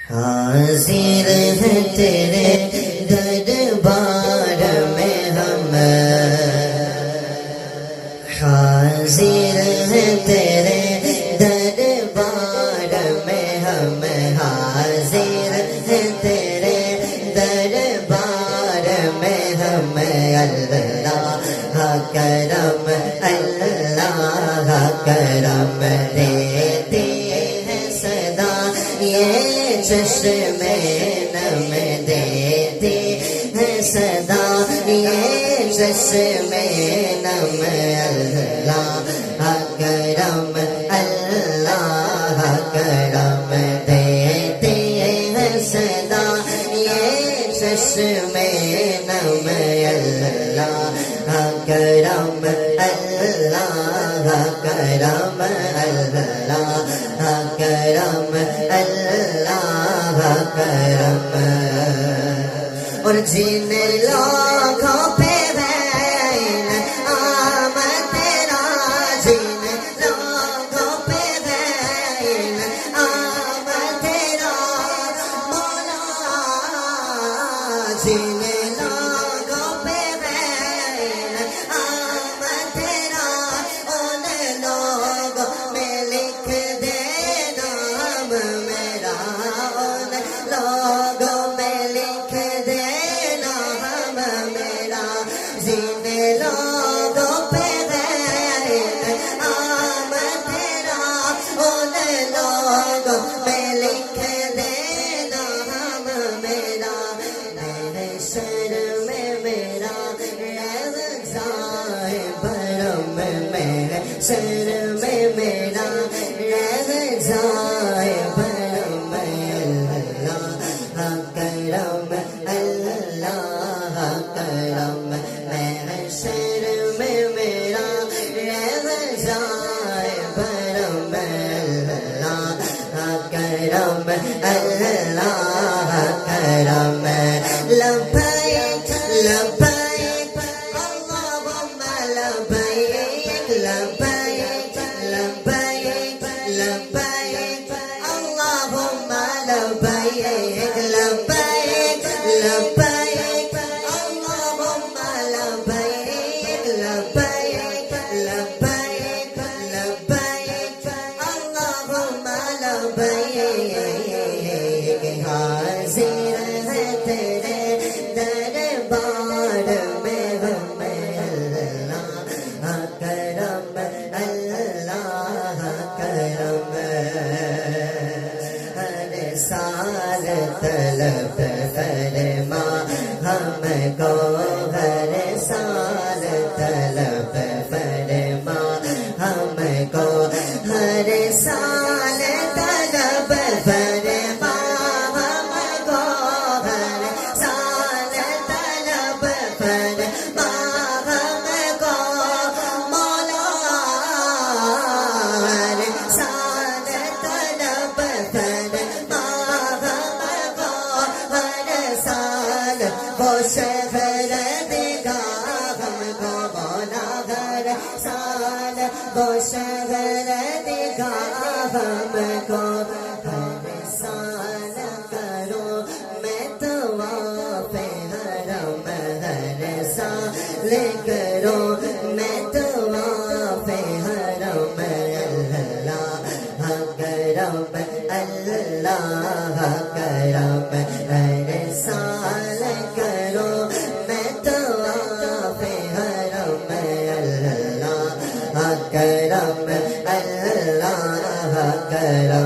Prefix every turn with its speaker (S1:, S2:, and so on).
S1: حاضر ہے تیرے دربار میں ہم، حاضر ہے تیرے دربار میں ہم، حاضر ہے تیرے دربار میں ہم، اللہ کرم اللہ کرم دیتی ہے صدا یہ چشم نم دیتی ہے صدا یہ چشم نم، اللہ کرم اللہ کرم دیتی ہے صدا یہ چشم نم، اللہ کرم اللہ کرم اللہ کرم اللہ کرم، اور جن لوگوں پہ بین آمد تیرا، جن لوگوں پہ بین آمد تیرا مولا، جن لوگوں پہ بین آمد تیرا ان لوگوں میں لکھ دے نام میرا، ان لوگوں میں لکھ دے نام میرا، جن لوگوں پہ بین آمد تیرا ان لوگوں میں لکھ دے نام میرا، میرے سر میں میرا رہ جائے برم، میرے سر میں میرا رہ جائے برم، اللہ کرم اللہ کرم، میرے سر میں میرا رہ جائے برم، اللہ کرم اللہ کرم، لبیک لبیک اللہم لبیک لبیک لبیک لبیک اللہم لبیک لبیک لبیک اللہم لبیک لبیک لبیک لبیک اللہم لبیک، حاضر ہے تیرے دربار میں ہم، اللہ کرم اللہ کرم، ہر سال طلب فرما ہم کو، ہر سال طلب فرما ہم کو، ہر سال طلب فرما ہم کو، ہر سال طلب فرما ہم کو مولا، ہر سال طلب فرما ہم کو، ہر سال وہ شہر دکھا ہم کو مولا، ہر سال وہ شہر دکھا ہم کو، ہر سال کرو میں طواف حرم، ہر سال کرو میں طواف حرم، اللہ کرم اللہ کرم، ہر سال کرو میں طواف حرم، اللہ کرم اللہ کرم۔